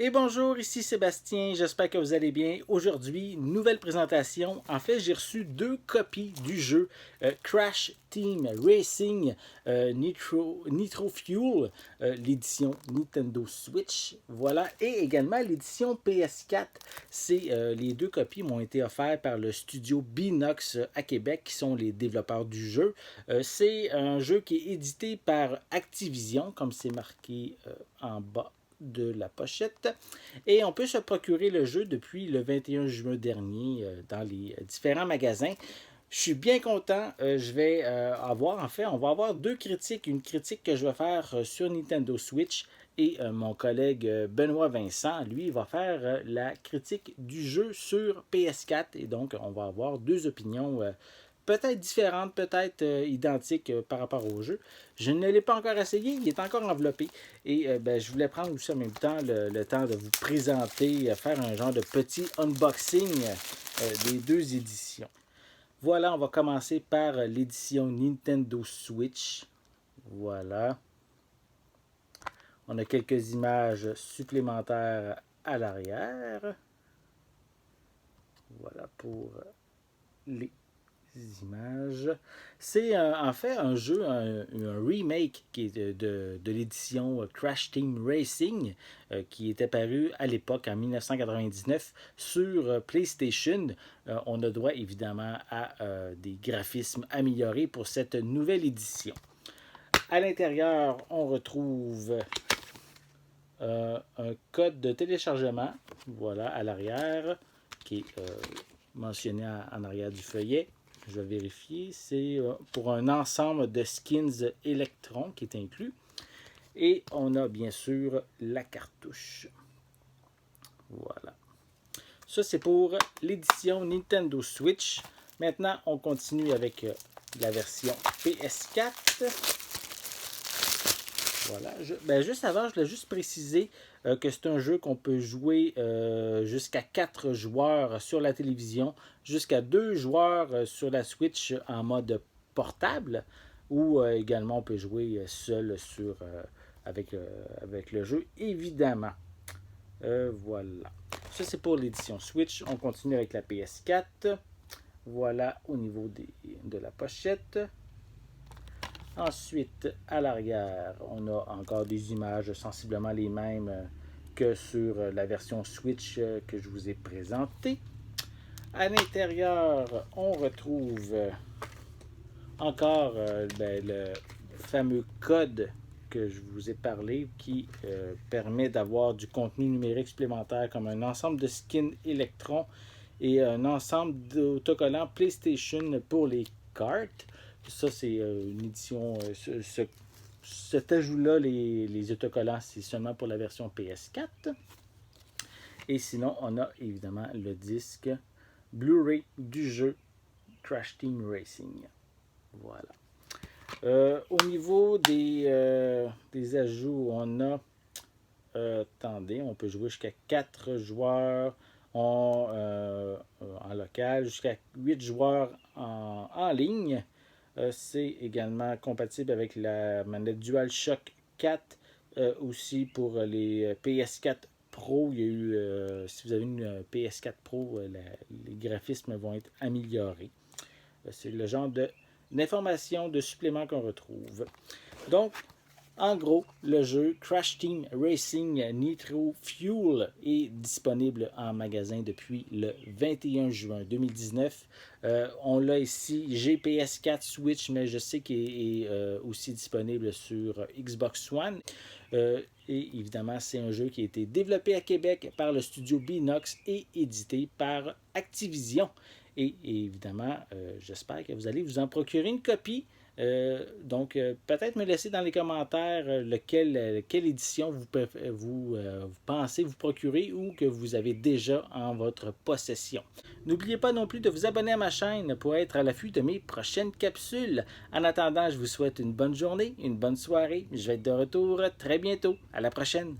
Et bonjour, ici Sébastien, j'espère que vous allez bien. Aujourd'hui, nouvelle présentation. En fait, j'ai reçu deux copies du jeu Crash Team Racing Nitro Fuel, l'édition Nintendo Switch. Voilà, et également l'édition PS4. Les deux copies m'ont été offertes par le studio Binox à Québec, qui sont les développeurs du jeu. C'est un jeu qui est édité par Activision, comme c'est marqué en bas de la pochette, et on peut se procurer le jeu depuis le 21 juin dernier dans les différents magasins. Je suis bien content. Je vais on va avoir deux critiques. Une critique que je vais faire sur Nintendo Switch et mon collègue Benoît Vincent, lui, va faire la critique du jeu sur PS4. Et donc, on va avoir deux opinions peut-être différentes, peut-être identiques par rapport au jeu. Je ne l'ai pas encore essayé, il est encore enveloppé. Et je voulais prendre aussi en même temps le temps de vous présenter, faire un genre de petit unboxing des deux éditions. Voilà, on va commencer par l'édition Nintendo Switch. Voilà. On a quelques images supplémentaires à l'arrière. Voilà pour les images. C'est en fait un jeu, un remake qui est de l'édition Crash Team Racing qui était paru à l'époque en 1999 sur PlayStation. On a droit évidemment à des graphismes améliorés pour cette nouvelle édition. À l'intérieur, on retrouve un code de téléchargement, voilà, à l'arrière, qui est mentionné en arrière du feuillet. Je vais vérifier. C'est pour un ensemble de skins Electron qui est inclus. Et on a bien sûr la cartouche. Voilà. Ça, c'est pour l'édition Nintendo Switch. Maintenant, on continue avec la version PS4. Voilà. Juste avant, je voulais juste préciser que c'est un jeu qu'on peut jouer jusqu'à 4 joueurs sur la télévision, jusqu'à 2 joueurs sur la Switch en mode portable, ou également on peut jouer seul avec le jeu, évidemment. Voilà. Ça, c'est pour l'édition Switch. On continue avec la PS4. Voilà au niveau de la pochette. Ensuite, à l'arrière, on a encore des images sensiblement les mêmes que sur la version Switch que je vous ai présentée. À l'intérieur, on retrouve encore le fameux code que je vous ai parlé qui permet d'avoir du contenu numérique supplémentaire comme un ensemble de skins Electron et un ensemble d'autocollants PlayStation pour les cartes. Ça, c'est une édition. Cet ajout-là, les autocollants, c'est seulement pour la version PS4. Et sinon, on a évidemment le disque Blu-ray du jeu Crash Team Racing. Voilà. Au niveau des ajouts, on a. Attendez, on peut jouer jusqu'à 4 joueurs en local, jusqu'à 8 joueurs en ligne. C'est également compatible avec la manette DualShock 4, aussi pour les PS4 Pro. Il y a eu, si vous avez une PS4 Pro, les graphismes vont être améliorés. C'est le genre d'informations, de suppléments qu'on retrouve. Donc, en gros, le jeu Crash Team Racing Nitro Fuel est disponible en magasin depuis le 21 juin 2019. On l'a ici, PS4 Switch, mais je sais qu'il est aussi disponible sur Xbox One. Et évidemment, c'est un jeu qui a été développé à Québec par le studio Binox et édité par Activision. Et évidemment, j'espère que vous allez vous en procurer une copie. Donc, peut-être me laisser dans les commentaires quelle édition vous pensez vous procurer ou que vous avez déjà en votre possession. N'oubliez pas non plus de vous abonner à ma chaîne pour être à l'affût de mes prochaines capsules. En attendant, je vous souhaite une bonne journée, une bonne soirée. Je vais être de retour très bientôt. À la prochaine!